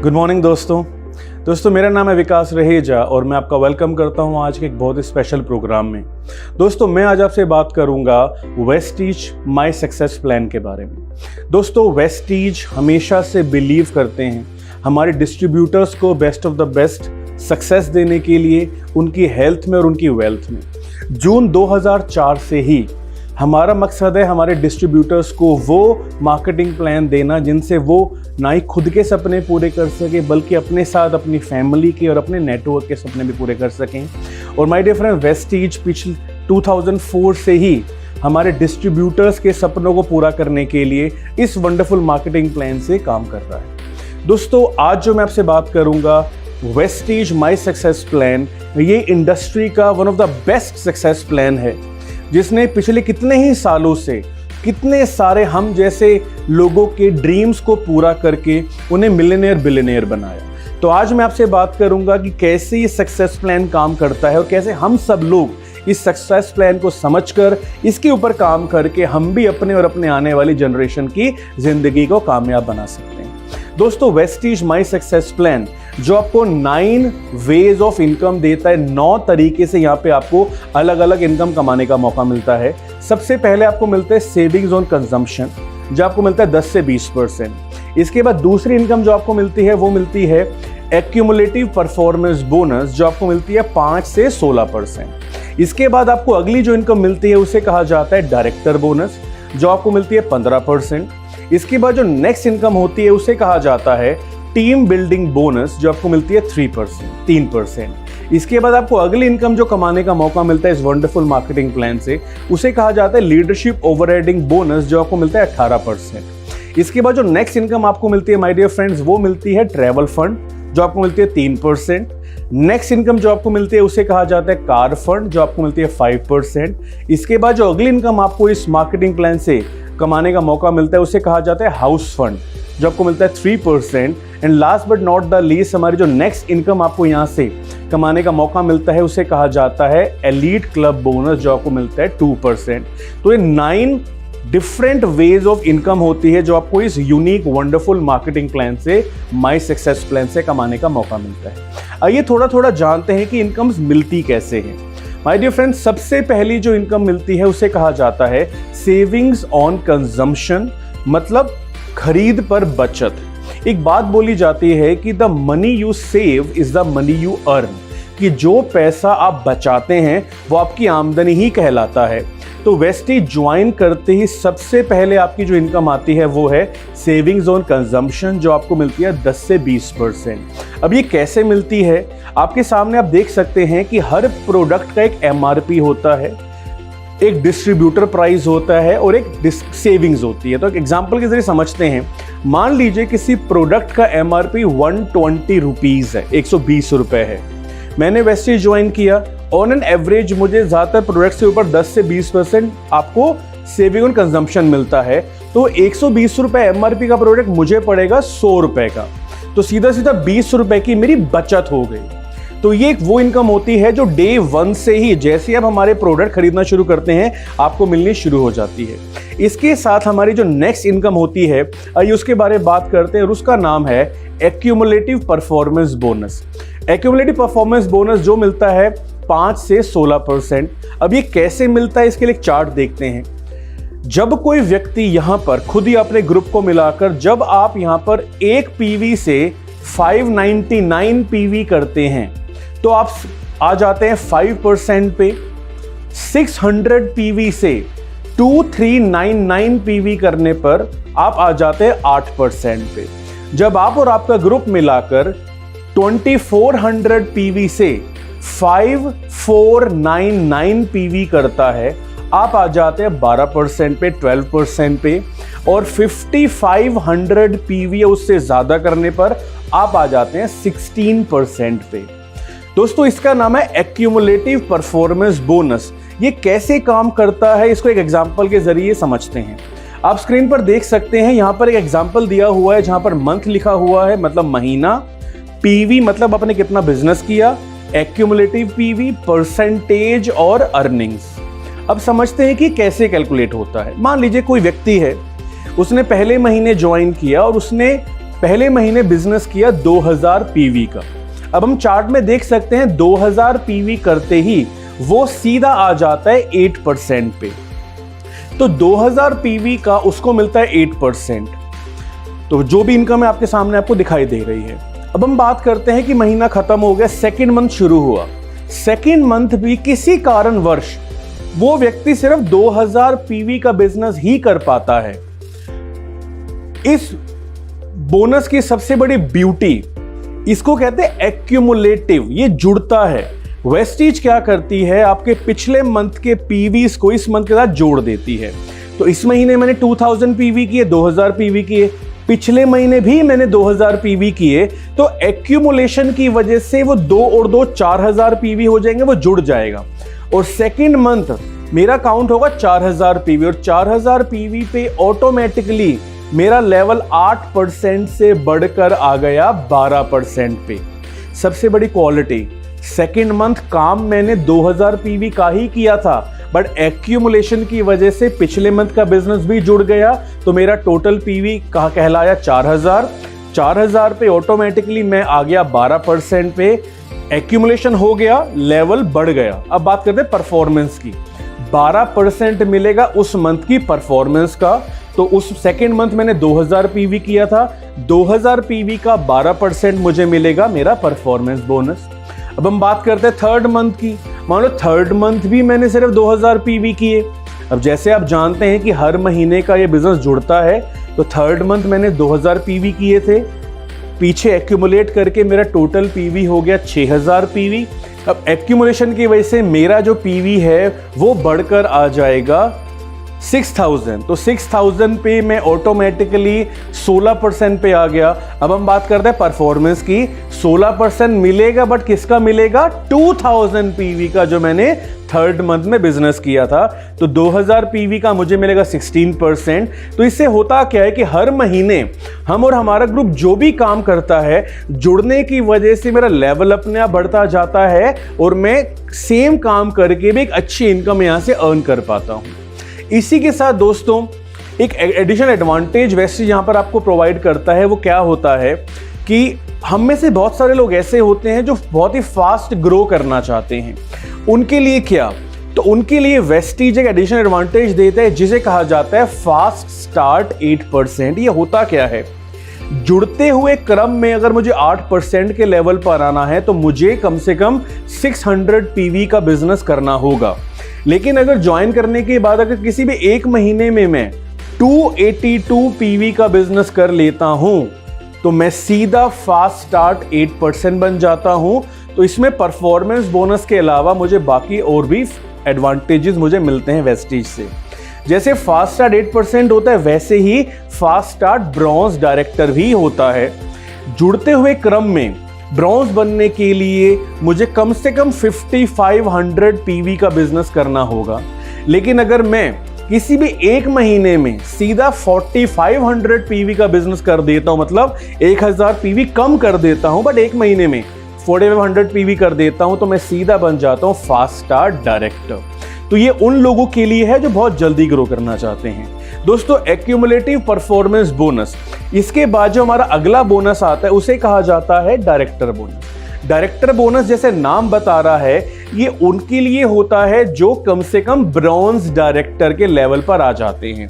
Good morning दोस्तों मेरा नाम है विकास रहेजा और मैं आपका वेलकम करता हूं आज के एक बहुत ही स्पेशल प्रोग्राम में। दोस्तों मैं आज आपसे बात करूंगा वेस्टीज माय सक्सेस प्लान के बारे में। दोस्तों वेस्टीज हमेशा से बिलीव करते हैं हमारे डिस्ट्रीब्यूटर्स को best of the best success देने के लिए उनकी हेल्थ में और उनकी वेल्थ में। जून 2004 से ही हमारा मकसद है हमारे डिस्ट्रीब्यूटर्स को वो मार्केटिंग प्लान देना जिनसे वो ना ही खुद के सपने पूरे कर सके बल्कि अपने साथ अपनी फैमिली के और अपने नेटवर्क के सपने भी पूरे कर सकें। और माय डियर फ्रेंड, वेस्टीज पिछले 2004 से ही हमारे डिस्ट्रीब्यूटर्स के सपनों को पूरा करने के लिए इस वंडरफुल मार्केटिंग प्लान से काम कर रहा है। दोस्तों आज जो मैं आपसे बात करूंगा वेस्टीज माय सक्सेस प्लान, ये इंडस्ट्री का one of the best success plan है जिसने पिछले कितने ही सालों से कितने सारे हम जैसे लोगों के ड्रीम्स को पूरा करके उन्हें मिलियनेयर बिलियनेयर बनाया। तो आज मैं आपसे बात करूंगा कि कैसे ये सक्सेस प्लान काम करता है और कैसे हम सब लोग इस सक्सेस प्लान को समझकर इसके ऊपर काम करके हम भी अपने और अपने आने वाली जनरेशन की जिंदगी को कामयाब बना सकते हैं। दोस्तों वेस्टीज माय सक्सेस प्लान जो आपको 9 वेज ऑफ इनकम देता है, 9 तरीके से यहाँ पे आपको अलग अलग इनकम कमाने का मौका मिलता है। सबसे पहले आपको मिलता है सेविंग्स ऑन कंजम्पशन जो आपको मिलता है 10 से 20%। इसके बाद दूसरी इनकम जो आपको मिलती है वो मिलती है एक्यूमुलेटिव परफॉर्मेंस बोनस जो आपको मिलती है 5 से 16%। इसके बाद आपको अगली जो इनकम मिलती है उसे कहा जाता है डायरेक्टर बोनस जो आपको मिलती है 15%। इसके बाद जो नेक्स्ट इनकम होती है उसे कहा जाता है टीम बिल्डिंग बोनस जो आपको मिलती है 3%। इसके बाद आपको अगली इनकम जो कमाने का मौका मिलता है इस वंडरफुल मार्केटिंग प्लान से उसे कहा जाता है लीडरशिप ओवरहेडिंग बोनस जो आपको मिलता है 18%। इसके बाद जो नेक्स्ट इनकम आपको मिलती है माय डियर फ्रेंड्स वो मिलती है ट्रैवल फंड जो आपको मिलती है 3%। नेक्स्ट इनकम जो आपको मिलती है उसे कहा जाता है कार फंड जो आपको मिलती है 5%। इसके बाद जो अगली इनकम आपको इस मार्केटिंग प्लान से कमाने का मौका मिलता है उसे कहा जाता है हाउस फंड जो आपको मिलता है 3%। And last but not the least हमारी जो नेक्स्ट इनकम आपको यहाँ से कमाने का मौका मिलता है उसे कहा जाता है एलीट क्लब बोनस जो आपको मिलता है 2%। तो ये 9 डिफरेंट वेज ऑफ इनकम होती है जो आपको इस यूनिक वंडरफुल मार्केटिंग प्लान से माय सक्सेस प्लान से कमाने का मौका मिलता है। आइए थोड़ा थोड़ा जानते हैं कि इनकम्स मिलती कैसे हैं। माय डियर फ्रेंड्स, सबसे पहली जो इनकम मिलती है उसे कहा जाता है सेविंग्स ऑन कंजम्पशन, मतलब खरीद पर बचत। एक बात बोली जाती है कि the money you save is the money you earn, कि जो पैसा आप बचाते हैं वो आपकी आमदनी ही कहलाता है। तो वेस्टीज ज्वाइन करते ही सबसे पहले आपकी जो इनकम आती है वो है सेविंग्स ऑन कंजम्पशन जो आपको मिलती है 10 से 20%। अब ये कैसे मिलती है आपके सामने आप देख सकते हैं कि हर प्रोडक्ट का एक MRP होता है, एक डिस्ट्रीब्यूटर प्राइस होता है और एक सेविंग्स होती है। तो एक एग्जांपल के जरिए समझते हैं। मान लीजिए किसी प्रोडक्ट का MRP 120 रुपीज़ है, 120 रुपए है। मैंने वेस्टीज ज्वाइन किया, ऑन एन एवरेज मुझे ज़्यादातर प्रोडक्ट के ऊपर 10 से 20% आपको सेविंग ऑन कंजम्पशन मिलता है। तो 120 रुपए MRP का प्रोडक्ट मुझे पड़ेगा 100 रुपए का, तो सीधा सीधा 20 रुपए की मेरी बचत हो गई। तो ये एक वो इनकम होती है जो डे 1 से ही जैसे आप हमारे प्रोडक्ट खरीदना शुरू करते हैं आपको मिलनी शुरू हो जाती है। इसके साथ हमारी जो नेक्स्ट इनकम होती है आइए उसके बारे में बात करते हैं और उसका नाम है accumulative performance bonus. Accumulative performance bonus जो मिलता है 5 से 16%। अब ये कैसे मिलता है इसके लिए एक चार्ट देखते हैं। जब कोई व्यक्ति यहाँ पर खुद ही अपने ग्रुप को मिलाकर जब आप यहाँ पर 1 PV से 599 PV करते हैं तो आप आ जाते हैं 5% पे। 600 PV से 2399 PV करने पर आप आ जाते हैं 8% पे। जब आप और आपका ग्रुप मिलाकर 2400 PV से 5499 PV करता है आप आ जाते हैं 12% पे, 12% पे। और 5500 PV उससे ज्यादा करने पर आप आ जाते हैं 16% पे। दोस्तों इसका नाम है एक्यूमुलेटिव परफॉर्मेंस बोनस। ये कैसे काम करता है इसको एक एग्जांपल के जरिए समझते हैं। आप स्क्रीन पर देख सकते हैं यहाँ पर एक एग्जांपल दिया हुआ है जहां पर मंथ लिखा हुआ है मतलब महीना, PV मतलब आपने कितना बिजनेस किया, एक्यूमुलेटिव PV परसेंटेज और अर्निंग्स। अब समझते हैं कि कैसे कैलकुलेट होता है। मान लीजिए कोई व्यक्ति है, उसने पहले महीने ज्वाइन किया और उसने पहले महीने बिजनेस किया 2000 पीवी का। अब हम चार्ट में देख सकते हैं 2000 पीवी करते ही वो सीधा आ जाता है 8% पे। तो 2000 पीवी का उसको मिलता है 8%। तो जो भी इनकम है आपके सामने आपको दिखाई दे रही है। अब हम बात करते हैं कि महीना खत्म हो गया, सेकेंड मंथ शुरू हुआ। सेकेंड मंथ भी किसी कारणवश वो व्यक्ति सिर्फ 2000 पीवी का बिजनेस ही कर पाता है। इस बोनस की सबसे बड़ी ब्यूटी, इसको कहते हैं एक्यूमुलेटिव, ये जुड़ता है। वेस्टीज क्या करती है, आपके पिछले मंथ के पीवीज को इस मंथ के साथ जोड़ देती है। तो इस महीने मैंने 2000 पीवी किए, 2000 पीवी किए, पिछले महीने भी मैंने 2000 पीवी किए, तो एक्यूमुलेशन की वजह से वो 2 और 2 4000 पीवी हो जाएंगे, वो जुड़ जाएगा। और सेकेंड मंथ मेरा काउंट होगा 4000 पीवी, और 4000 पीवी पे ऑटोमेटिकली मेरा लेवल 8% से बढ़कर आ गया 12% पे। सबसे बड़ी क्वालिटी, सेकेंड मंथ काम मैंने 2000 पीवी का ही किया था, बट एक्यूमुलेशन की वजह से पिछले मंथ का बिजनेस भी जुड़ गया, तो मेरा टोटल पीवी कहा कहलाया 4000। 4000 पे ऑटोमेटिकली मैं आ गया 12% पे, एक्यूमुलेशन हो गया, लेवल बढ़ गया। अब बात करते हैं परफॉर्मेंस की। 12% मिलेगा उस मंथ की परफॉर्मेंस का। तो उस सेकेंड मंथ मैंने 2000 पीवी किया था, 2000 पीवी का 12% मुझे मिलेगा मेरा परफॉर्मेंस बोनस। अब हम बात करते हैं थर्ड मंथ की। मान लो थर्ड मंथ भी मैंने सिर्फ 2000 पीवी किए। अब जैसे आप जानते हैं कि हर महीने का ये बिजनेस जुड़ता है, तो थर्ड मंथ मैंने 2000 पीवी किए थे, पीछे एक्यूमुलेट करके मेरा टोटल पीवी हो गया 6000 पीवी। अब एक्यूमुलेशन की वजह से मेरा जो पीवी है वो बढ़कर आ जाएगा 6000। तो 6000 पे मैं ऑटोमेटिकली 16% पे आ गया। अब हम बात करते हैं परफॉर्मेंस की। 16% मिलेगा, बट किसका मिलेगा? 2000 पीवी का, जो मैंने थर्ड मंथ में बिजनेस किया था। तो 2000 पीवी का मुझे मिलेगा 16%। तो इससे होता क्या है कि हर महीने हम और हमारा ग्रुप जो भी काम करता है, जुड़ने की वजह से मेरा लेवल अपने आप बढ़ता जाता है, और मैं सेम काम करके भी एक अच्छी इनकम यहां से अर्न कर पाता हूं। इसी के साथ दोस्तों एक एडिशनल एडवांटेज वेस्टीज यहां पर आपको प्रोवाइड करता है। वो क्या होता है कि हम में से बहुत सारे लोग ऐसे होते हैं जो बहुत ही फास्ट ग्रो करना चाहते हैं। उनके लिए क्या? तो उनके लिए वेस्टीज एक एडिशनल एडवांटेज देता है जिसे कहा जाता है फास्ट स्टार्ट 8%। ये होता क्या है? जुड़ते हुए क्रम में अगर मुझे 8% के लेवल पर आना है तो मुझे कम से कम 600 पीवी का बिजनेस करना होगा। लेकिन अगर ज्वाइन करने के बाद अगर किसी भी एक महीने में मैं 282 पीवी का बिजनेस कर लेता हूं, तो मैं सीधा फास्ट स्टार्ट 8% बन जाता हूं। तो इसमें परफॉर्मेंस बोनस के अलावा मुझे बाकी और भी एडवांटेजेस मुझे मिलते हैं वेस्टीज से। जैसे फास्ट स्टार्ट 8% होता है, वैसे ही फास्ट स्टार्ट ब्रॉन्ज डायरेक्टर भी होता है। जुड़ते हुए क्रम में ब्रॉन्ज बनने के लिए मुझे कम से कम 5500 पीवी का बिजनेस करना होगा। लेकिन अगर मैं किसी भी एक महीने में सीधा 4500 पीवी का बिजनेस कर देता हूं, मतलब 1000 पीवी कम कर देता हूं, बट एक महीने में 4500 पीवी कर देता हूं, तो मैं सीधा बन जाता हूं फास्ट स्टार्ट डायरेक्टर। तो ये उन लोगों के लिए है जो बहुत जल्दी ग्रो करना चाहते हैं। दोस्तों, एक्यूमुलेटिव परफॉर्मेंस बोनस, इसके बाद जो हमारा अगला बोनस आता है उसे कहा जाता है डायरेक्टर बोनस। डायरेक्टर बोनस जैसे नाम बता रहा है, ये उनके लिए होता है जो कम से कम ब्रॉन्ज डायरेक्टर के लेवल पर आ जाते हैं।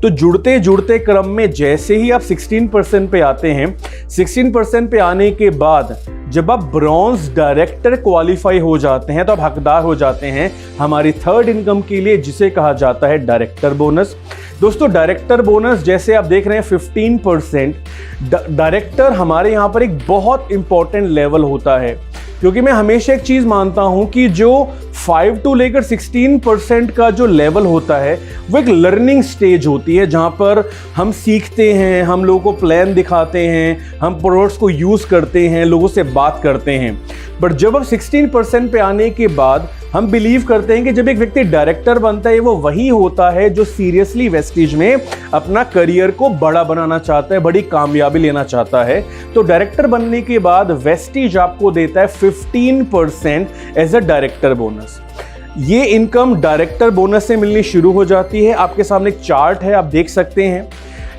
तो जुड़ते जुड़ते क्रम में जैसे ही आप 16% पे आते हैं, 16% पे आने के बाद जब आप ब्रॉन्ज डायरेक्टर क्वालिफाई हो जाते हैं, तो आप हकदार हो जाते हैं हमारी थर्ड इनकम के लिए, जिसे कहा जाता है डायरेक्टर बोनस। दोस्तों, डायरेक्टर बोनस जैसे आप देख रहे हैं 15%, डायरेक्टर हमारे यहाँ पर एक बहुत इंपॉर्टेंट लेवल होता है, क्योंकि मैं हमेशा एक चीज मानता हूं कि जो 5 to लेकर 16% का जो लेवल होता है वो एक लर्निंग स्टेज होती है, जहां पर हम सीखते हैं, हम लोगों को प्लान दिखाते हैं, हम प्रोडक्ट्स को यूज करते हैं, लोगों से बात करते हैं। बट जब अब 16% पे आने के बाद हम बिलीव करते हैं कि जब एक व्यक्ति डायरेक्टर बनता है, वो वही होता है जो सीरियसली वेस्टीज में अपना करियर को बड़ा बनाना चाहता है, बड़ी कामयाबी लेना चाहता है। तो डायरेक्टर बनने के बाद वेस्टीज आपको देता है 15% एज अ डायरेक्टर बोनस। ये इनकम डायरेक्टर बोनस से मिलनी शुरू हो जाती है। आपके सामने एक चार्ट है, आप देख सकते हैं।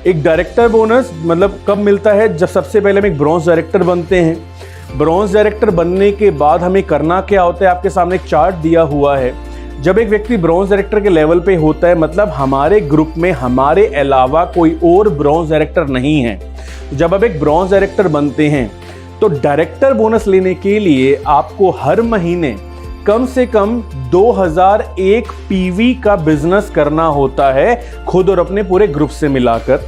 एक डायरेक्टर बोनस मतलब कब मिलता है, जब सबसे पहले हम एक ब्रॉन्ज डायरेक्टर बनते हैं। ब्रॉन्ज डायरेक्टर बनने के बाद हमें करना क्या होता है, आपके सामने एक चार्ट दिया हुआ है। जब एक व्यक्ति ब्रॉन्ज डायरेक्टर के लेवल पे होता है, मतलब हमारे ग्रुप में हमारे अलावा कोई और ब्रॉन्ज डायरेक्टर नहीं है। जब आप एक ब्रॉन्ज डायरेक्टर बनते हैं तो डायरेक्टर बोनस लेने के लिए आपको हर महीने कम से कम 2001 पीवी का बिजनेस करना होता है, खुद और अपने पूरे ग्रुप से मिलाकर।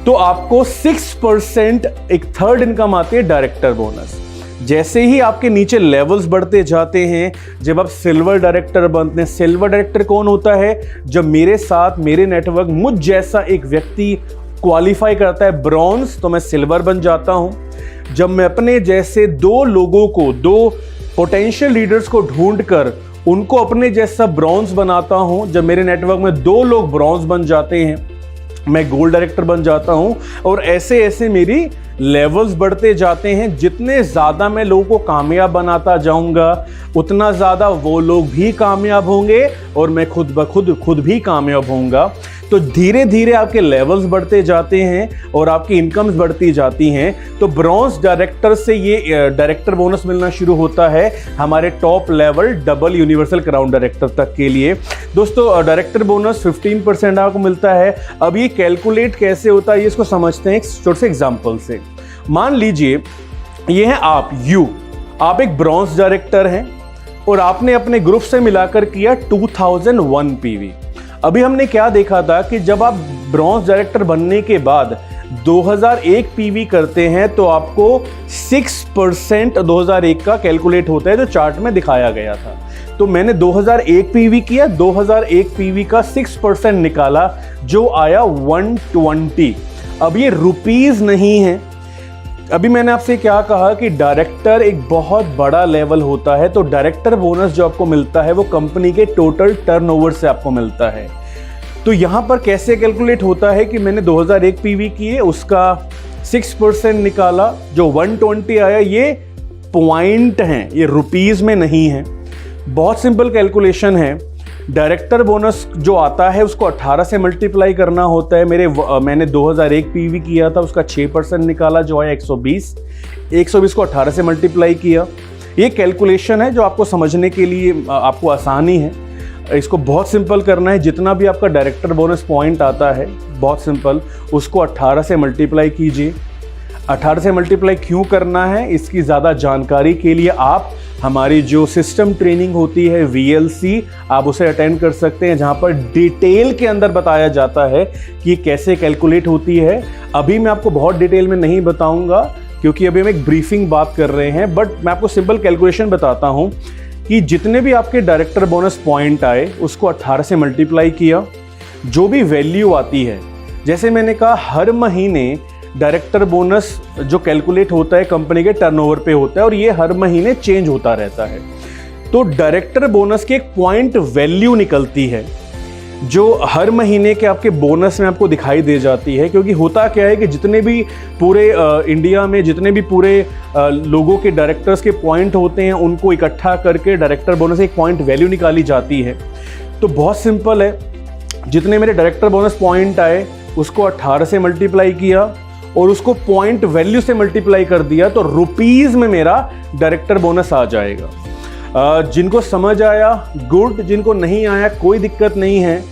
तो आपको 6% एक थर्ड इनकम आती है डायरेक्टर बोनस। जैसे ही आपके नीचे लेवल्स बढ़ते जाते हैं, जब आप सिल्वर डायरेक्टर बनते हैं, सिल्वर डायरेक्टर कौन होता है, जब मेरे साथ मेरे नेटवर्क मुझ जैसा एक व्यक्ति क्वालिफाई करता है ब्रॉन्ज, तो मैं सिल्वर बन जाता हूं। जब मैं अपने जैसे दो लोगों को, दो पोटेंशियल लीडर्स को ढूंढकर उनको अपने जैसा ब्रॉन्ज बनाता हूं, जब मेरे नेटवर्क में 2 लोग ब्रॉन्ज बन जाते हैं, मैं गोल्ड डायरेक्टर बन जाता हूं। और ऐसे ऐसे मेरी लेवल्स बढ़ते जाते हैं। जितने ज़्यादा मैं लोगों को कामयाब बनाता जाऊंगा, उतना ज़्यादा वो लोग भी कामयाब होंगे और मैं खुद भी कामयाब होऊंगा। तो धीरे धीरे आपके लेवल्स बढ़ते जाते हैं और आपकी इनकम्स बढ़ती जाती हैं। तो ब्रॉन्ज डायरेक्टर से ये डायरेक्टर बोनस मिलना शुरू होता है हमारे top level double universal crown director तक के लिए। दोस्तों, डायरेक्टर बोनस 15% आपको मिलता है। अब ये कैलकुलेट कैसे होता है, ये इसको समझते हैं एक छोटे से एग्जाम्पल से। मान लीजिए ये है आप एक ब्रॉन्ज डायरेक्टर हैं और आपने अपने ग्रुप से मिलाकर किया 2001 पीवी। अभी हमने क्या देखा था कि जब आप ब्रॉन्ज डायरेक्टर बनने के बाद 2001 पीवी करते हैं तो आपको 6% 2001 का कैलकुलेट होता है, जो चार्ट में दिखाया गया था। तो मैंने 2001 पीवी किया, 2001 पीवी का 6% निकाला, जो आया 120। अब ये रुपीस नहीं है। अभी मैंने आपसे क्या कहा कि डायरेक्टर एक बहुत बड़ा लेवल होता है, तो डायरेक्टर बोनस जो आपको मिलता है वो कंपनी के टोटल टर्नओवर से आपको मिलता है। तो यहां पर कैसे कैलकुलेट होता है कि मैंने 2001 पीवी किए, उसका 6% निकाला, जो 120 आया। ये पॉइंट हैं, ये रुपीस में नहीं है। बहुत सिंपल कैलकुलेशन है। डायरेक्टर बोनस जो आता है उसको 18 से मल्टीप्लाई करना होता है। मैंने 2001 पीवी किया था, उसका 6% निकाला, जो आया 120। 120 को 18 से मल्टीप्लाई किया। ये कैलकुलेशन है जो आपको समझने के लिए आपको आसानी है। इसको बहुत सिंपल करना है। जितना भी आपका डायरेक्टर बोनस पॉइंट आता है, बहुत सिंपल, उसको 18 से मल्टीप्लाई कीजिए। 18 से मल्टीप्लाई क्यों करना है, इसकी ज़्यादा जानकारी के लिए आप हमारी जो सिस्टम ट्रेनिंग होती है VLC, आप उसे अटेंड कर सकते हैं, जहां पर डिटेल के अंदर बताया जाता है कि ये कैसे कैलकुलेट होती है। अभी मैं आपको बहुत डिटेल में नहीं बताऊंगा क्योंकि अभी हम एक ब्रीफिंग बात कर रहे हैं, बट मैं आपको सिंपल कैलकुलेशन बताता हूं कि जितने भी आपके डायरेक्टर बोनस पॉइंट आए उसको 18 से मल्टीप्लाई किया। जो भी वैल्यू आती है, जैसे मैंने कहा, हर महीने डायरेक्टर बोनस जो कैलकुलेट होता है कंपनी के टर्नओवर पे होता है और ये हर महीने चेंज होता रहता है। तो डायरेक्टर बोनस की एक पॉइंट वैल्यू निकलती है जो हर महीने के आपके बोनस में आपको दिखाई दे जाती है। क्योंकि होता क्या है कि जितने भी पूरे इंडिया में जितने भी पूरे लोगों के डायरेक्टर्स के पॉइंट होते हैं, उनको इकट्ठा करके डायरेक्टर बोनस एक पॉइंट वैल्यू निकाली जाती है। तो बहुत सिंपल है, जितने मेरे डायरेक्टर बोनस पॉइंट आए उसको 18 से मल्टीप्लाई किया और उसको पॉइंट वैल्यू से मल्टीप्लाई कर दिया, तो रुपीस में मेरा डायरेक्टर बोनस आ जाएगा। जिनको समझ आया गुड, जिनको नहीं आया कोई दिक्कत नहीं है।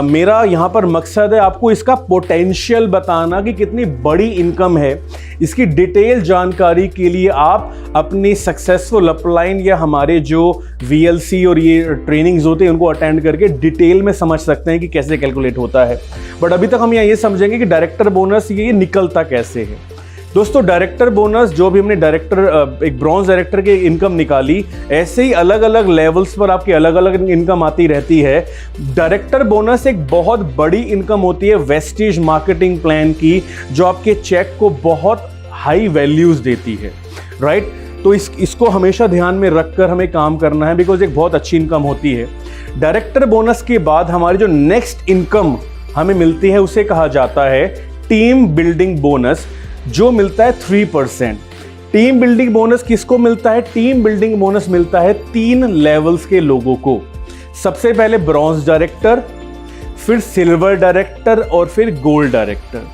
मेरा यहाँ पर मकसद है आपको इसका पोटेंशियल बताना कि कितनी बड़ी इनकम है। इसकी डिटेल जानकारी के लिए आप अपनी सक्सेसफुल अपलाइन या हमारे जो VLC और ये ट्रेनिंग्स होते हैं उनको अटेंड करके डिटेल में समझ सकते हैं कि कैसे कैलकुलेट होता है। बट अभी तक हम यहाँ ये समझेंगे कि डायरेक्टर बोनस ये निकलता कैसे है। दोस्तों, डायरेक्टर बोनस जो भी हमने एक ब्रॉन्ज डायरेक्टर की इनकम निकाली, ऐसे ही अलग अलग लेवल्स पर आपकी अलग अलग इनकम आती रहती है। डायरेक्टर बोनस एक बहुत बड़ी इनकम होती है वेस्टीज मार्केटिंग प्लान की, जो आपके चेक को बहुत हाई वैल्यूज देती है, राइट। तो इसको हमेशा ध्यान में रखकर हमें काम करना है, बिकॉज एक बहुत अच्छी इनकम होती है। डायरेक्टर बोनस के बाद हमारी जो नेक्स्ट इनकम हमें मिलती है उसे कहा जाता है टीम बिल्डिंग बोनस, जो मिलता है 3%। टीम बिल्डिंग बोनस किसको मिलता है? टीम बिल्डिंग बोनस मिलता है 3 लेवल्स के लोगों को। सबसे पहले ब्रॉन्ज डायरेक्टर, फिर सिल्वर डायरेक्टर और फिर गोल्ड डायरेक्टर।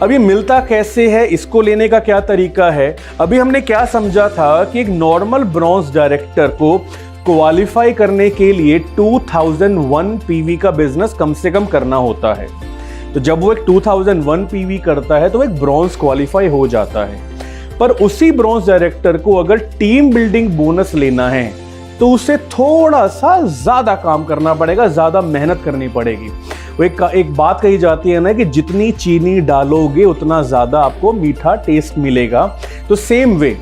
अब ये मिलता कैसे है, इसको लेने का क्या तरीका है? अभी हमने क्या समझा था कि एक नॉर्मल ब्रॉन्ज डायरेक्टर को क्वालिफाई करने के लिए 2001 पीवी का बिजनेस कम से कम करना होता है। तो जब वो एक 2001 पीवी करता है तो एक ब्रॉन्ज क्वालिफाई हो जाता है। पर उसी ब्रॉन्ज डायरेक्टर को अगर टीम बिल्डिंग बोनस लेना है तो उसे थोड़ा सा ज्यादा काम करना पड़ेगा, ज्यादा मेहनत करनी पड़ेगी। वो एक बात कही जाती है ना कि जितनी चीनी डालोगे उतना ज्यादा आपको मीठा टेस्ट मिलेगा। तो same way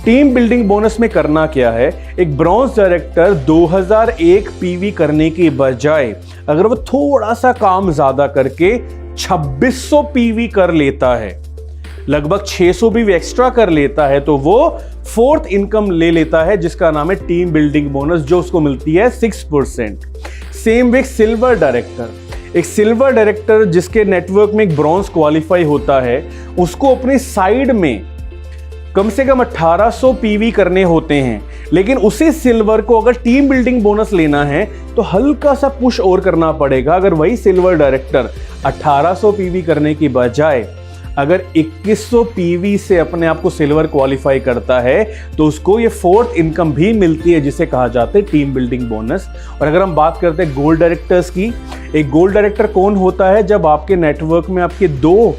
team building bonus में करना क्या है, एक ब्रॉन्ज डायरेक्टर 2001 पीवी करने की बजाय अगर वो थोड़ा सा काम ज्यादा करके 2600 पीवी कर लेता है, लगभग 600 भी एक्स्ट्रा कर लेता है, तो वो फोर्थ इनकम ले लेता है जिसका नाम है टीम बिल्डिंग बोनस, जो उसको मिलती है 6%। सेम वे सिल्वर डायरेक्टर, एक सिल्वर डायरेक्टर जिसके नेटवर्क में एक ब्रॉन्ज क्वालिफाई होता है, उसको अपनी साइड में कम से कम 1800 पीवी करने होते हैं। लेकिन उसी सिल्वर को अगर टीम बिल्डिंग बोनस लेना है तो हल्का सा पुश और करना पड़ेगा। अगर वही सिल्वर डायरेक्टर 1800 पीवी करने की बजाय अगर 2100 पीवी से अपने आप को सिल्वर क्वालिफाई करता है तो उसको ये फोर्थ इनकम भी मिलती है जिसे कहा जाता है टीम बिल्डिंग बोनस। और अगर हम बात करते हैं गोल्ड डायरेक्टर्स की, एक गोल्ड डायरेक्टर कौन होता है? जब आपके नेटवर्क में आपके 2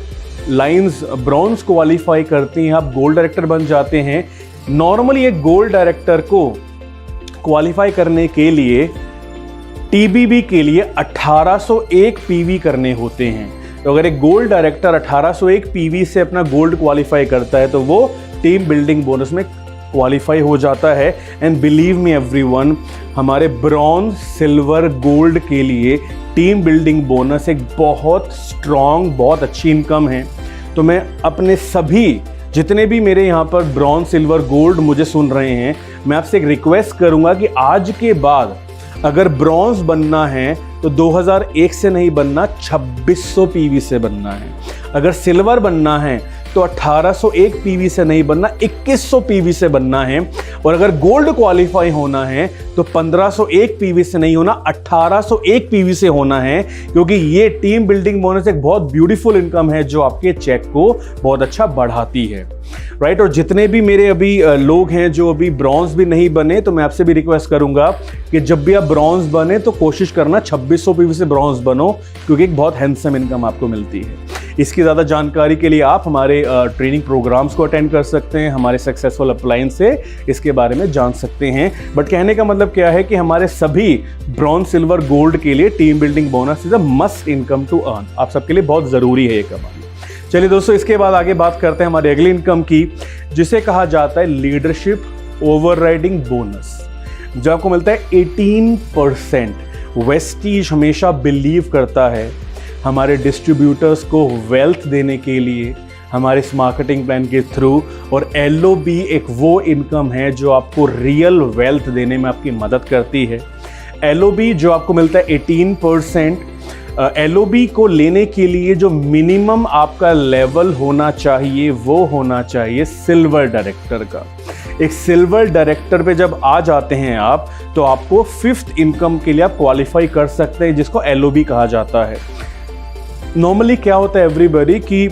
लाइंस ब्रॉन्ज क्वालिफाई करती हैं, आप गोल्ड डायरेक्टर बन जाते हैं। नॉर्मली एक गोल्ड डायरेक्टर को क्वालिफाई करने के लिए टीबीबी के लिए 1801 पीवी करने होते हैं। तो अगर एक गोल्ड डायरेक्टर 1801 पीवी से अपना गोल्ड क्वालिफाई करता है तो वो टीम बिल्डिंग बोनस में क्वालिफाई हो जाता है। एंड बिलीव मी एवरीवन, हमारे ब्रॉन्ज, सिल्वर, गोल्ड के लिए टीम बिल्डिंग बोनस एक बहुत स्ट्रॉन्ग, बहुत अच्छी इनकम है। तो मैं अपने सभी जितने भी मेरे यहाँ पर ब्रॉन्ज, सिल्वर, गोल्ड मुझे सुन रहे हैं, मैं आपसे एक रिक्वेस्ट करूँगा कि आज के बाद अगर ब्रॉन्ज बनना है तो 2001 से नहीं बनना, 2600 पीवी से बनना है। अगर सिल्वर बनना है तो 1801 पीवी से नहीं बनना, 2100 पीवी से बनना है। और अगर गोल्ड क्वालिफाई होना है तो 1501 पीवी से नहीं होना, 1801 पीवी से होना है, क्योंकि ये टीम बिल्डिंग बोनस एक बहुत ब्यूटीफुल इनकम है जो आपके चेक को बहुत अच्छा बढ़ाती है, राइट। और जितने भी मेरे अभी लोग हैं जो अभी ब्रॉन्ज भी नहीं बने, तो मैं आपसे भी रिक्वेस्ट करूंगा कि जब भी आप ब्रॉन्ज बने तो कोशिश करना 2600 पीवी से ब्रॉन्ज बनो, क्योंकि एक बहुत हैंडसम इनकम आपको मिलती है। इसकी ज़्यादा जानकारी के लिए आप हमारे ट्रेनिंग प्रोग्राम्स को अटेंड कर सकते हैं, हमारे सक्सेसफुल अपलाइन से इसके बारे में जान सकते हैं। बट कहने का मतलब क्या है कि हमारे सभी ब्रॉन्ज, सिल्वर, गोल्ड के लिए team building bonus is a must income to earn. आप सबके लिए बहुत ज़रूरी है ये कमाना। चलिए दोस्तों, इसके बाद आगे बात करते हैं हमारी अगली इनकम की, जिसे कहा जाता है लीडरशिप ओवरराइडिंग बोनस, जो आपको मिलता है 18%। वेस्टीज हमेशा बिलीव करता है हमारे डिस्ट्रीब्यूटर्स को वेल्थ देने के लिए हमारे इस मार्केटिंग प्लान के थ्रू, और एलओबी एक वो इनकम है जो आपको रियल वेल्थ देने में आपकी मदद करती है। एलओबी जो आपको मिलता है 18%। एलओबी को लेने के लिए जो मिनिमम आपका लेवल होना चाहिए वो होना चाहिए सिल्वर डायरेक्टर का। एक सिल्वर डायरेक्टर पे जब आ जाते हैं आप, तो आपको 5th इनकम के लिए आप क्वालिफाई कर सकते हैं, जिसको एलओबी कहा जाता है। नॉर्मली क्या होता है एवरीबॉडी कि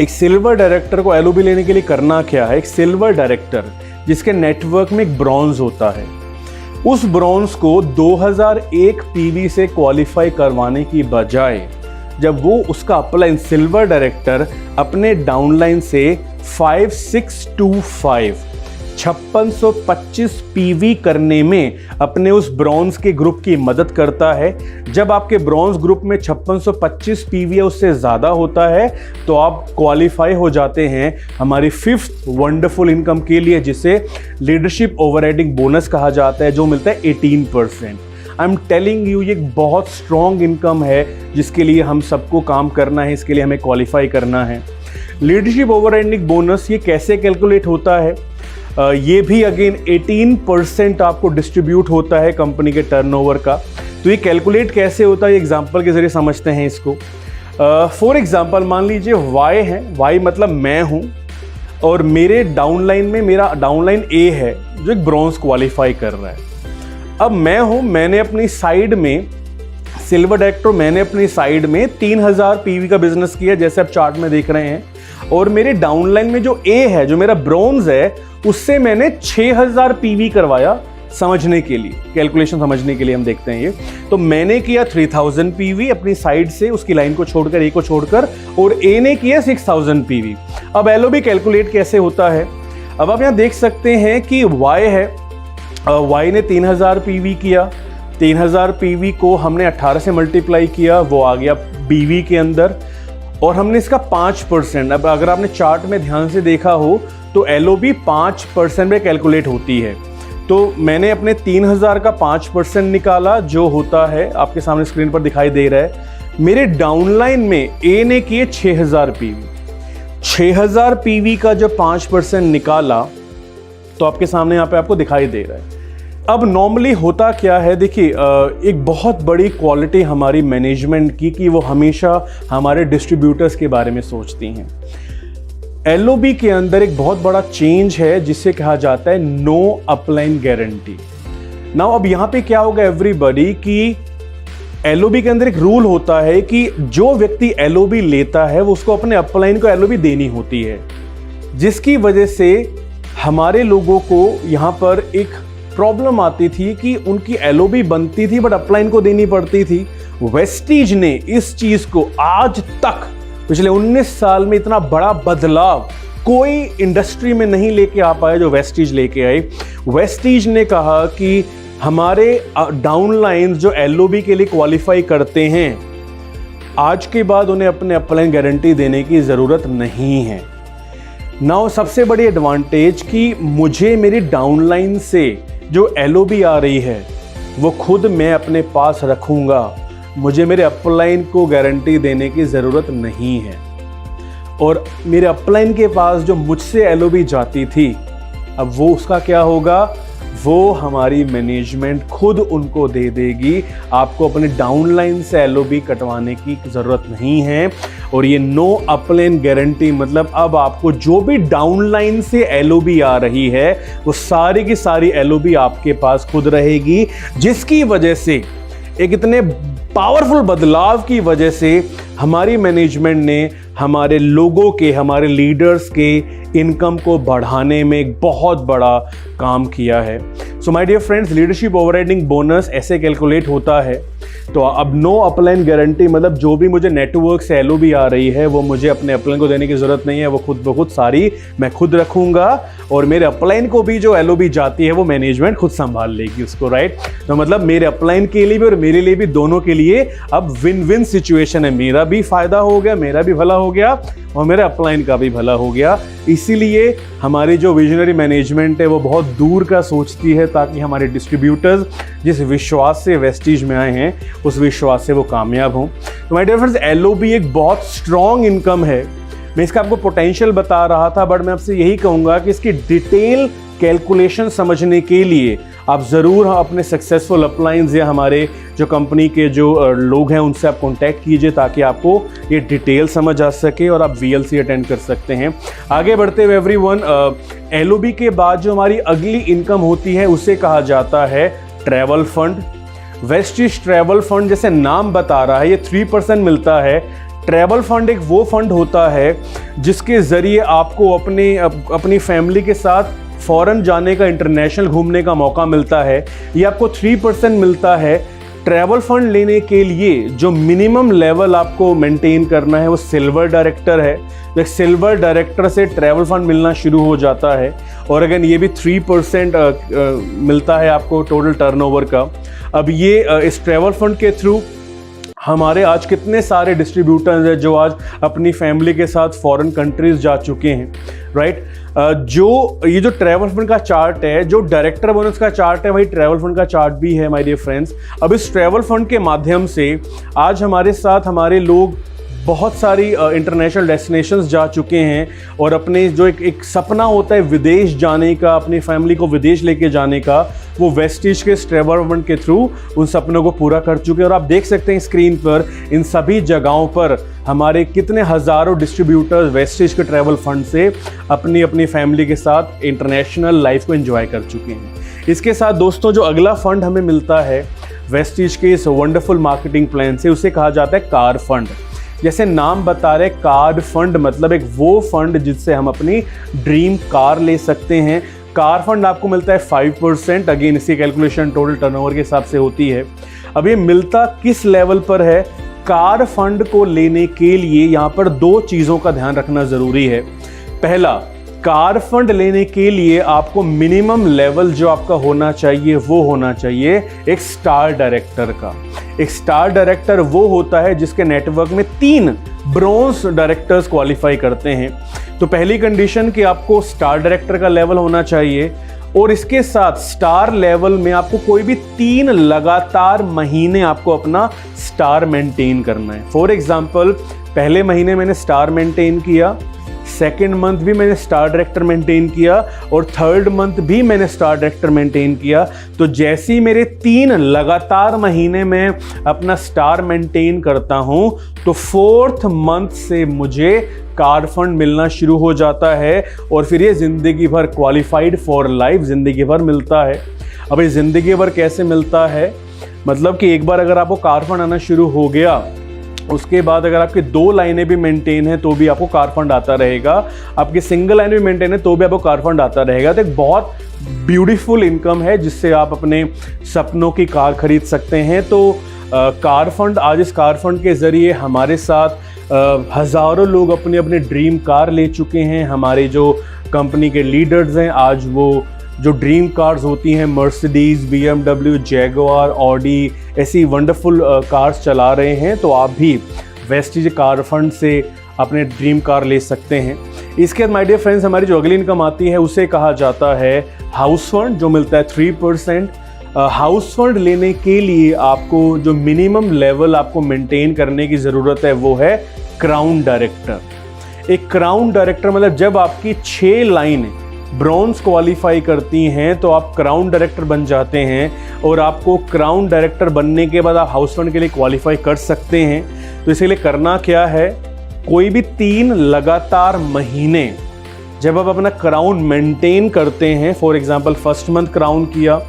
एक सिल्वर डायरेक्टर को एलओबी लेने के लिए करना क्या है, एक सिल्वर डायरेक्टर जिसके नेटवर्क में एक ब्रॉन्ज होता है, उस ब्रॉन्ज को 2001 पीवी से क्वालिफाई करवाने की बजाय जब वो उसका अपलाइन सिल्वर डायरेक्टर अपने डाउनलाइन से 5625 5625 पीवी करने में अपने उस ब्रॉन्ज के ग्रुप की मदद करता है। जब आपके ब्रॉन्ज ग्रुप में 5625 पीवी या उससे ज़्यादा होता है तो आप क्वालिफाई हो जाते हैं हमारी 5th वंडरफुल इनकम के लिए, जिसे लीडरशिप ओवरराइडिंग बोनस कहा जाता है, जो मिलता है 18%। आई एम टेलिंग यू, ये एक बहुत स्ट्रॉन्ग इनकम है जिसके लिए हम सबको काम करना है, इसके लिए हमें क्वालिफाई करना है। लीडरशिप ओवरराइडिंग बोनस ये कैसे कैलकुलेट होता है? ये भी अगेन 18% आपको डिस्ट्रीब्यूट होता है कंपनी के टर्नओवर का। तो ये कैलकुलेट कैसे होता है, एग्जांपल के जरिए समझते हैं इसको। फॉर एग्जांपल मान लीजिए Y है, Y मतलब मैं हूँ, और मेरे डाउनलाइन में मेरा डाउनलाइन A है जो एक ब्रॉन्ज क्वालिफाई कर रहा है। अब मैं हूँ, मैंने अपनी साइड में सिल्वर डायरेक्टर मैंने अपनी साइड में 3000 पीवी का बिजनेस किया, जैसे आप चार्ट में देख रहे हैं। और मेरे डाउनलाइन में जो ए है, जो मेरा ब्रॉन्ज है, उससे मैंने 6000 पीवी करवाया, समझने के लिए, कैलकुलेशन समझने के लिए हम देखते हैं ये। तो मैंने किया 3000 पीवी अपनी साइड से, उसकी लाइन को छोड़कर, ए को छोड़कर, और ए ने किया 6000 पीवी। अब एलओबी कैलकुलेट कैसे होता है, अब आप यहां देख सकते हैं कि वाई है, वाई ने 3000 पीवी किया, 3000 पीवी को हमने 18 से मल्टीप्लाई किया, वो आ गया पीवी के अंदर, और हमने इसका 5%, अब अगर आपने चार्ट में ध्यान से देखा हो तो एलओबी 5% में कैलकुलेट होती है। तो मैंने अपने 3000 का 5% निकाला, जो होता है आपके सामने स्क्रीन पर दिखाई दे रहा है। मेरे डाउनलाइन में ए ने किए 6000 पीवी, 6000 पीवी का जब 5% निकाला तो आपके सामने यहाँ पे आपको दिखाई दे रहा है। अब नॉर्मली होता क्या है, देखिए एक बहुत बड़ी क्वालिटी हमारी मैनेजमेंट की कि वो हमेशा हमारे डिस्ट्रीब्यूटर्स के बारे में सोचती हैं। एलओबी के अंदर एक बहुत बड़ा चेंज है जिसे कहा जाता है नो अपलाइन गारंटी। नाउ अब यहाँ पे क्या होगा एवरीबॉडी, कि एलओबी के अंदर एक रूल होता है कि जो व्यक्ति एलओबी लेता है वो उसको अपने अपलाइन को एलओबी देनी होती है, जिसकी वजह से हमारे लोगों को यहाँ पर एक प्रॉब्लम आती थी कि उनकी एलओबी बनती थी बट अपलाइन को देनी पड़ती थी। वेस्टीज ने इस चीज को आज तक पिछले 19 साल में इतना बड़ा बदलाव कोई इंडस्ट्री में नहीं लेके आ पाया जो वेस्टीज लेके आई। वेस्टीज ने कहा कि हमारे डाउनलाइन जो एलओबी के लिए क्वालिफाई करते हैं, आज के बाद उन्हें अपने अपलाइन गारंटी देने की जरूरत नहीं है। नाउ सबसे बड़ी एडवांटेज कि मुझे मेरी डाउनलाइन से जो एलओबी आ रही है वो खुद मैं अपने पास रखूंगा, मुझे मेरे अपलाइन को गारंटी देने की ज़रूरत नहीं है। और मेरे अपलाइन के पास जो मुझसे एलओबी जाती थी, अब वो उसका क्या होगा, वो हमारी मैनेजमेंट खुद उनको दे देगी। आपको अपने डाउनलाइन से एलओबी कटवाने की ज़रूरत नहीं है। और ये नो अपलाइन गारंटी मतलब अब आपको जो भी डाउनलाइन से एलओबी आ रही है वो सारी की सारी एलओबी आपके पास खुद रहेगी, जिसकी वजह से एक इतने पावरफुल बदलाव की वजह से हमारी मैनेजमेंट ने हमारे लोगों के, हमारे लीडर्स के इनकम को बढ़ाने में एक बहुत बड़ा काम किया है। So my dear friends, leadership overriding bonus ऐसे कैलकुलेट होता है। तो अब नो अपलाइन गारंटी मतलब जो भी मुझे नेटवर्क से एलओबी आ रही है वो मुझे अपने अपलाइन को देने की जरूरत नहीं है, वो खुद ब खुद सारी मैं खुद रखूंगा। और मेरे अपलाइन को भी जो एलओबी जाती है वो मैनेजमेंट खुद संभाल लेगी उसको, राइट। तो मतलब मेरे अपलाइन के लिए भी और मेरे लिए भी, दोनों के लिए अब विन विन सिचुएशन है। मेरा भी फायदा हो गया, मेरा भी भला हो गया और मेरे अपलाइन का भी भला हो गया। इसीलिए हमारी जो विजनरी मैनेजमेंट है वो बहुत दूर का सोचती है, ताकि हमारे डिस्ट्रीब्यूटर्स जिस विश्वास से वेस्टीज में आए हैं उस विश्वास से वो कामयाब हों। तो माय डियर फ्रेंड्स, एलओबी एक बहुत स्ट्रॉन्ग इनकम है। मैं इसका आपको पोटेंशियल बता रहा था, बट मैं आपसे यही कहूँगा कि इसकी डिटेल कैलकुलेशन समझने के लिए आप ज़रूर अपने सक्सेसफुल अपलाइंस या हमारे जो कंपनी के जो लोग हैं उनसे आप कांटेक्ट कीजिए, ताकि आपको ये डिटेल समझ आ सके और आप वीएलसी अटेंड कर सकते हैं। आगे बढ़ते हुए एवरीवन, एलओबी के बाद जो हमारी अगली इनकम होती है उसे कहा जाता है travel fund. Vestige travel fund जैसे नाम बता रहा है, ये 3% मिलता है। ट्रैवल फंड एक वो फंड होता है जिसके ज़रिए आपको अपनी फैमिली के साथ फॉरेन जाने का, इंटरनेशनल घूमने का मौका मिलता है। ये आपको 3% मिलता है। ट्रैवल फंड लेने के लिए जो मिनिमम लेवल आपको मेंटेन करना है वो सिल्वर डायरेक्टर है। तो सिल्वर डायरेक्टर से ट्रैवल फंड मिलना शुरू हो जाता है। और अगेन ये भी 3% मिलता है आपको टोटल टर्नओवर का। अब ये इस ट्रैवल फंड के थ्रू हमारे आज कितने सारे डिस्ट्रीब्यूटर्स हैं जो आज अपनी फैमिली के साथ फॉरेन कंट्रीज जा चुके हैं, राइट। जो ये जो ट्रैवल फंड का चार्ट है, जो डायरेक्टर बोनस का चार्ट है, वही ट्रैवल फंड का चार्ट भी है माय डियर फ्रेंड्स। अब इस ट्रैवल फंड के माध्यम से आज हमारे साथ हमारे लोग बहुत सारी इंटरनेशनल डेस्टिनेशंस जा चुके हैं और अपने जो एक सपना होता है विदेश जाने का, अपनी फैमिली को विदेश लेके जाने का, वो वेस्टीज के ट्रैवल फंड के थ्रू उन सपनों को पूरा कर चुके हैं। और आप देख सकते हैं स्क्रीन पर इन सभी जगहों पर हमारे कितने हज़ारों डिस्ट्रीब्यूटर्स वेस्टीज के ट्रैवल फंड से अपनी अपनी फैमिली के साथ इंटरनेशनल लाइफ को एंजॉय कर चुके हैं। इसके साथ दोस्तों जो अगला फंड हमें मिलता है वेस्टीज के इस वंडरफुल मार्केटिंग प्लान से, उसे कहा जाता है कार फंड। जैसे नाम बता रहे, कार फंड मतलब एक वो फंड जिससे हम अपनी ड्रीम कार ले सकते हैं। कार फंड आपको मिलता है 5%, अगेन इसकी कैलकुलेशन टोटल टर्नओवर के हिसाब से होती है। अब ये मिलता किस लेवल पर है? कार फंड को लेने के लिए यहाँ पर 2 चीज़ों का ध्यान रखना ज़रूरी है। पहला, कार फंड लेने के लिए आपको मिनिमम लेवल जो आपका होना चाहिए वो होना चाहिए एक स्टार डायरेक्टर का। एक स्टार डायरेक्टर वो होता है जिसके नेटवर्क में 3 ब्रोंज डायरेक्टर्स क्वालिफाई करते हैं। तो पहली कंडीशन कि आपको स्टार डायरेक्टर का लेवल होना चाहिए, और इसके साथ स्टार लेवल में आपको कोई भी 3 लगातार महीने आपको अपना स्टार मेंटेन करना है। फॉर एग्जाम्पल, पहले महीने मैंने स्टार मेंटेन किया, सेकेंड मंथ भी मैंने स्टार डायरेक्टर मेंटेन किया, और थर्ड मंथ भी मैंने स्टार डायरेक्टर मेंटेन किया। तो जैसे ही मेरे 3 लगातार महीने में अपना स्टार मेंटेन करता हूं, तो 4th मंथ से मुझे कार फंड मिलना शुरू हो जाता है, और फिर ये जिंदगी भर क्वालिफाइड फॉर लाइफ जिंदगी भर मिलता है। अब ये जिंदगी भर कैसे मिलता है? मतलब कि एक बार अगर आपको कार फंड आना शुरू हो गया, उसके बाद अगर आपकी 2 लाइनें भी मेंटेन है तो भी आपको कार फंड आता रहेगा, आपकी सिंगल लाइन भी मेंटेन है तो भी आपको कार फंड आता रहेगा। तो एक बहुत ब्यूटीफुल इनकम है जिससे आप अपने सपनों की कार खरीद सकते हैं। तो कार फंड, आज इस कार फंड के ज़रिए हमारे साथ हज़ारों लोग अपनी अपनी ड्रीम कार ले चुके हैं। हमारे जो कंपनी के लीडर्स हैं, आज वो जो ड्रीम कार्स होती हैं, मर्सिडीज़, BMW, जैगुआर, ऑडी, ऐसी वंडरफुल कार्स चला रहे हैं। तो आप भी वेस्टीज कार फंड से अपने ड्रीम कार ले सकते हैं। इसके बाद माय डियर फ्रेंड्स, हमारी जो अगली इनकम आती है उसे कहा जाता है हाउस फंड, जो मिलता है 3%। हाउस फंड लेने के लिए आपको जो मिनिमम लेवल आपको मेंटेन करने की ज़रूरत है वो है क्राउन डायरेक्टर। एक क्राउन डायरेक्टर मतलब जब आपकी 6 लाइन ब्रॉन्ज क्वालिफाई करती हैं तो आप क्राउन डायरेक्टर बन जाते हैं, और आपको क्राउन डायरेक्टर बनने के बाद आप हाउस फंड के लिए क्वालिफाई कर सकते हैं। तो इसके लिए करना क्या है? कोई भी 3 लगातार महीने जब आप अपना क्राउन मेंटेन करते हैं, for example first month crown किया,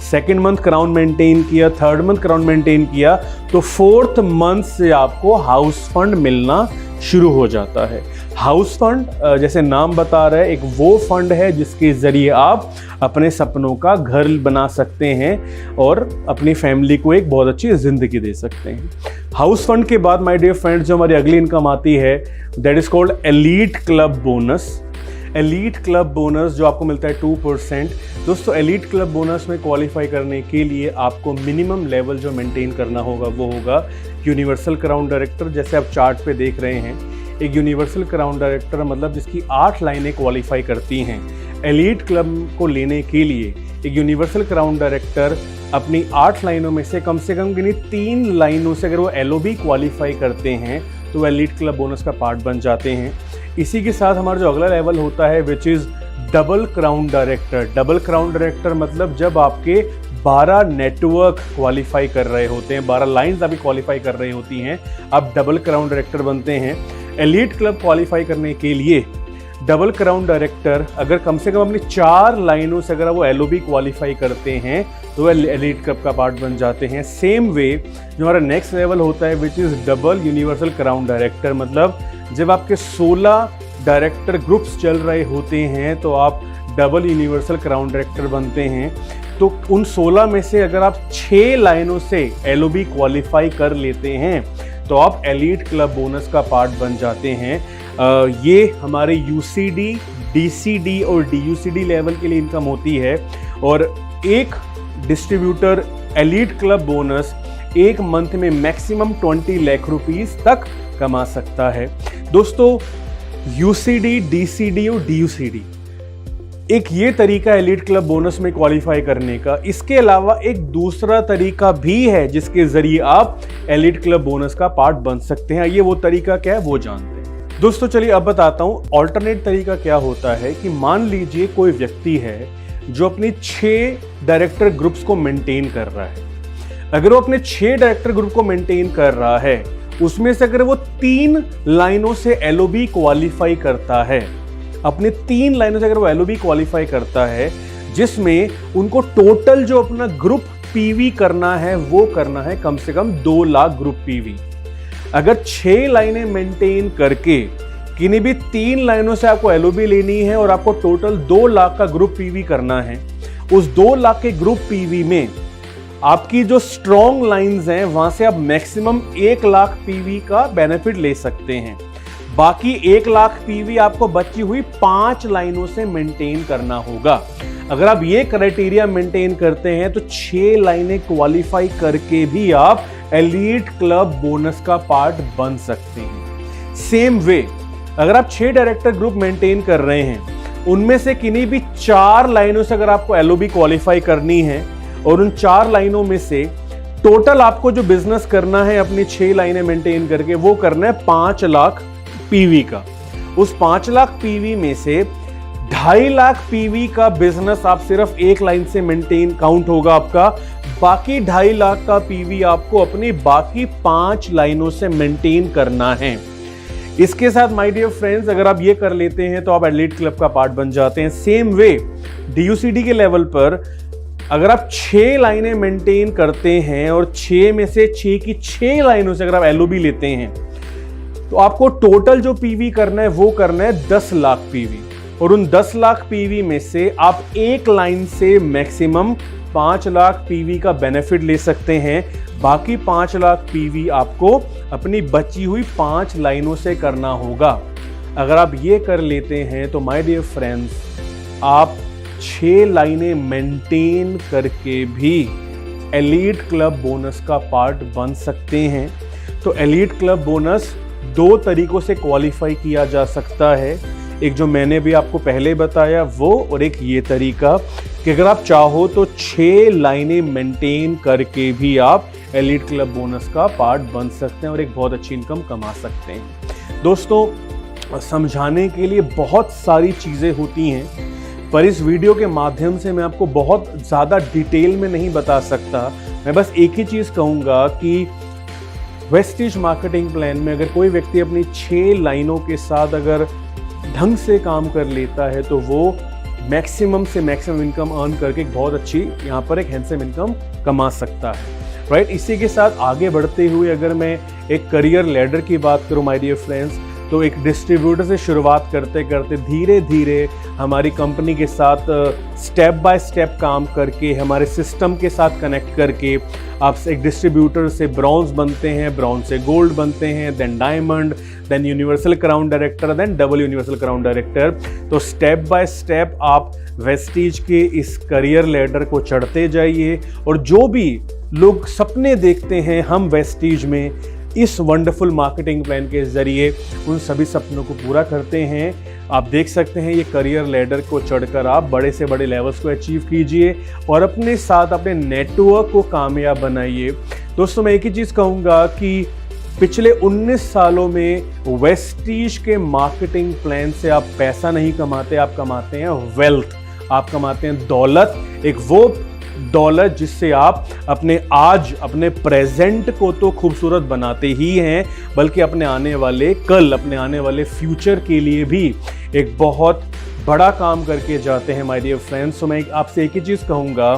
सेकेंड मंथ क्राउन मेंटेन किया, थर्ड मंथ क्राउन मेंटेन किया, तो 4th मंथ से आपको हाउस फंड मिलना शुरू हो जाता है। हाउस फंड जैसे नाम बता रहा है, एक वो फंड है जिसके ज़रिए आप अपने सपनों का घर बना सकते हैं और अपनी फैमिली को एक बहुत अच्छी ज़िंदगी दे सकते हैं। हाउस फंड के बाद माय डियर फ्रेंड्स, जो हमारी अगली इनकम आती है that is called elite club bonus. Elite club bonus जो आपको मिलता है 2%। दोस्तों, एलीट क्लब बोनस में क्वालिफाई करने के लिए आपको मिनिमम लेवल जो मेंटेन करना होगा वो होगा यूनिवर्सल क्राउन डायरेक्टर। जैसे आप चार्ट पे देख रहे हैं, एक यूनिवर्सल क्राउन डायरेक्टर मतलब जिसकी 8 लाइनें क्वालिफाई करती हैं। एलीट क्लब को लेने के लिए एक यूनिवर्सल क्राउन डायरेक्टर अपनी 8 लाइनों में से कम 3 लाइनों से अगर वो LOB क्वालिफाई करते हैं तो वो एलीट क्लब बोनस का पार्ट बन जाते हैं। इसी के साथ हमारा जो अगला लेवल होता है which is double crown director. Double crown director मतलब जब आपके 12 नेटवर्क क्वालिफाई कर रहे होते हैं, 12 लाइन्स आपकी क्वालिफाई कर रही होती हैं, आप डबल क्राउन डायरेक्टर बनते हैं। एलीट क्लब क्वालिफाई करने के लिए डबल क्राउन डायरेक्टर अगर कम से कम अपनी 4 लाइनों से अगर वो LOB क्वालिफाई करते हैं तो वह एलीट क्लब का पार्ट बन जाते हैं। सेम वे जो हमारा नेक्स्ट लेवल होता है which is double universal crown director, मतलब जब आपके 16 डायरेक्टर ग्रुप्स चल रहे होते हैं तो आप डबल यूनिवर्सल क्राउन डायरेक्टर बनते हैं। तो उन 16 में से अगर आप 6 लाइनों से LOB क्वालिफाई कर लेते हैं तो आप एलीट क्लब बोनस का पार्ट बन जाते हैं। ये हमारे UCD, DCD और DUCD लेवल के लिए इनकम होती है, और एक डिस्ट्रीब्यूटर एलीट क्लब बोनस एक मंथ में मैक्सिमम 20 लाख रुपीस तक कमा सकता है। दोस्तों, UCD, DCD और DUCD एक ये तरीका एलीट क्लब बोनस में क्वालिफाई करने का। इसके अलावा एक दूसरा तरीका भी है जिसके जरिए आप एलीट क्लब बोनस का पार्ट बन सकते हैं। ये वो तरीका क्या है वो जानते हैं। दोस्तों चलिए अब बताता हूँ ऑल्टरनेट तरीका क्या होता है। कि मान लीजिए कोई व्यक्ति है जो अपनी 6 डायरेक्टर ग्रुप्स को मेंटेन कर रहा है। अगर वो अपने 6 डायरेक्टर ग्रुप को मेंटेन कर रहा है, उसमें से अगर वो 3 लाइनों से LOB क्वालिफाई करता है, अपने 3 लाइनों से अगर वो LOB क्वालिफाई करता है, जिसमें उनको टोटल जो अपना ग्रुप पीवी करना है वो करना है कम से कम 2 लाख ग्रुप पीवी। अगर 6 लाइनें मेंटेन करके किन्हीं भी 3 लाइनों से आपको एलओबी लेनी है और आपको टोटल 2 लाख का ग्रुप पीवी करना है, उस 2 लाख के ग्रुप पीवी में आपकी जो स्ट्रॉन्ग लाइंस हैं वहां से आप मैक्सिमम 1 लाख पीवी का बेनिफिट ले सकते हैं। बाकी 1 लाख पीवी आपको बची हुई 5 लाइनों से मेंटेन करना होगा। अगर आप ये क्राइटेरिया मेंटेन करते हैं तो 6 लाइनें क्वालिफाई करके भी आप एलीट क्लब बोनस का पार्ट बन सकते हैं। सेम वे अगर आप 6 डायरेक्टर ग्रुप मेंटेन कर रहे हैं, उनमें से किन्हीं भी 4 लाइनों से अगर आपको एलओबी क्वालिफाई करनी है और उन 4 लाइनों में से टोटल आपको जो बिजनेस करना है अपनी 6 लाइनें मेंटेन करके वो करना है 5 लाख पीवी का। उस 5 लाख पीवी में से 2.5 लाख पीवी का बिजनेस आप सिर्फ 1 लाइन से मेंटेन काउंट होगा आपका। बाकी 2.5 लाख का पीवी आपको अपनी बाकी 5 लाइनों से मेंटेन करना है। इसके साथ माय डियर फ्रेंड्स अगर आप ये कर लेते हैं तो आप एलीट क्लब का पार्ट बन जाते हैं। सेम वे डीयूसीडी के लेवल पर अगर आप 6 लाइनें मेंटेन करते हैं और 6 में से 6 की 6 लाइनों से अगर आप एलओबी लेते हैं तो आपको टोटल जो पीवी करना है वो करना है 10 लाख पीवी। और उन 10 लाख पीवी में से आप 1 लाइन से मैक्सिमम 5 लाख पीवी का बेनिफिट ले सकते हैं। बाकी 5 लाख पीवी आपको अपनी बची हुई 5 लाइनों से करना होगा। अगर आप ये कर लेते हैं तो माय डियर फ्रेंड्स आप 6 लाइनें मेंटेन करके भी एलीट क्लब बोनस का पार्ट बन सकते हैं। तो एलीट क्लब बोनस 2 तरीकों से क्वालिफाई किया जा सकता है, एक जो मैंने भी आपको पहले बताया वो, और एक ये तरीका कि अगर आप चाहो तो 6 लाइनें मेंटेन करके भी आप एलीट क्लब बोनस का पार्ट बन सकते हैं और एक बहुत अच्छी इनकम कमा सकते हैं। दोस्तों समझाने के लिए बहुत सारी चीज़ें होती हैं, पर इस वीडियो के माध्यम से मैं आपको बहुत ज़्यादा डिटेल में नहीं बता सकता। मैं बस एक ही चीज़ कहूँगा कि वेस्टीज मार्केटिंग प्लान में अगर कोई व्यक्ति अपनी 6 लाइनों के साथ अगर ढंग से काम कर लेता है तो वो मैक्सिमम से मैक्सिमम इनकम अर्न करके बहुत अच्छी यहाँ पर एक हैंडसम इनकम कमा सकता है। राइट, इसी के साथ आगे बढ़ते हुए अगर मैं एक करियर लैडर की बात करूँ माय डियर फ्रेंड्स, तो एक डिस्ट्रीब्यूटर से शुरुआत करते करते धीरे धीरे हमारी कंपनी के साथ स्टेप बाय स्टेप काम करके हमारे सिस्टम के साथ कनेक्ट करके आप एक डिस्ट्रीब्यूटर से ब्रॉन्ज बनते हैं, ब्रॉन्ज से गोल्ड बनते हैं, then diamond, then universal crown director, then double universal crown director. तो स्टेप बाय स्टेप आप वेस्टीज के इस करियर लैडर को चढ़ते जाइए और जो भी लोग सपने देखते हैं हम वेस्टीज में इस वंडरफुल मार्केटिंग प्लान के जरिए उन सभी सपनों को पूरा करते हैं। आप देख सकते हैं ये करियर लैडर को चढ़कर आप बड़े से बड़े लेवल्स को अचीव कीजिए और अपने साथ अपने नेटवर्क को कामयाब बनाइए। दोस्तों मैं एक ही चीज़ कहूँगा कि पिछले 19 सालों में वेस्टीज के मार्केटिंग प्लान से आप पैसा नहीं कमाते, आप कमाते हैं वेल्थ, आप कमाते हैं दौलत, एक वो दौलत जिससे आप अपने आज अपने प्रेजेंट को तो खूबसूरत बनाते ही हैं बल्कि अपने आने वाले कल, अपने आने वाले फ्यूचर के लिए भी एक बहुत बड़ा काम करके जाते हैं माय डियर फ्रेंड्स। तो मैं आपसे एक ही चीज़ कहूँगा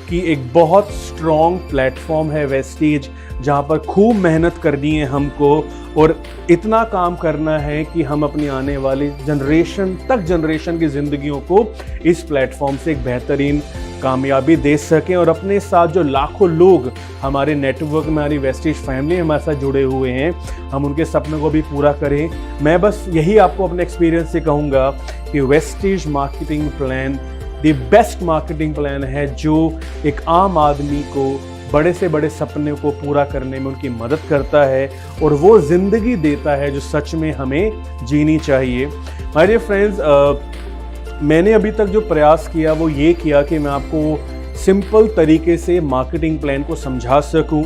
कि एक बहुत स्ट्रॉन्ग प्लेटफॉर्म है वेस्टीज, जहाँ पर खूब मेहनत करनी है हमको और इतना काम करना है कि हम अपनी आने वाली जनरेशन की ज़िंदगियों को इस प्लेटफॉर्म से एक बेहतरीन कामयाबी दे सकें और अपने साथ जो लाखों लोग हमारे नेटवर्क में, हमारी वेस्टीज फैमिली हमारे साथ जुड़े हुए हैं, हम उनके सपनों को भी पूरा करें। मैं बस यही आपको अपने एक्सपीरियंस से कहूँगा कि Vestige marketing plan the best marketing plan है जो एक आम आदमी को बड़े से बड़े सपने को पूरा करने में उनकी मदद करता है और वो ज़िंदगी देता है जो सच में हमें जीनी चाहिए। माय डियर फ्रेंड्स, मैंने अभी तक जो प्रयास किया वो ये किया कि मैं आपको सिंपल तरीके से मार्केटिंग प्लान को समझा सकूं।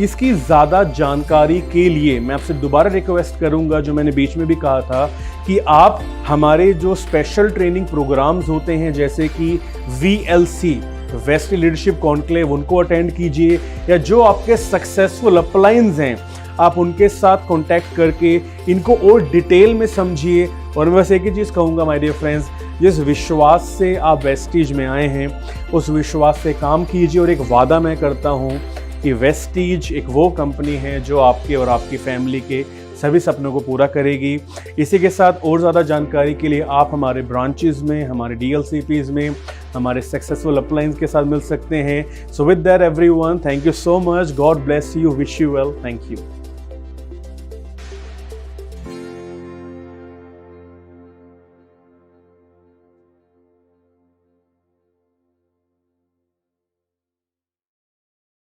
इसकी ज़्यादा जानकारी के लिए मैं आपसे दोबारा रिक्वेस्ट करूंगा, जो मैंने बीच में भी कहा था, कि आप हमारे जो स्पेशल ट्रेनिंग प्रोग्राम्स होते हैं जैसे कि VLC वेस्ट लीडरशिप कॉन्क्लेव, उनको अटेंड कीजिए, या जो आपके सक्सेसफुल अपलाइंस हैं आप उनके साथ कॉन्टैक्ट करके इनको और डिटेल में समझिए। और मैं बस एक ही चीज़ कहूँगा माय डियर फ्रेंड्स, जिस विश्वास से आप वेस्टीज में आए हैं उस विश्वास से काम कीजिए। और एक वादा मैं करता हूँ कि वेस्टीज एक वो कंपनी है जो आपके और आपकी फैमिली के सभी सपनों को पूरा करेगी। इसी के साथ और ज़्यादा जानकारी के लिए आप हमारे ब्रांचेस में, हमारे DLCPs में, हमारे सक्सेसफुल अपलाइंस के साथ मिल सकते हैं। So with that everyone, thank you so much, God bless you, wish you well, thank you.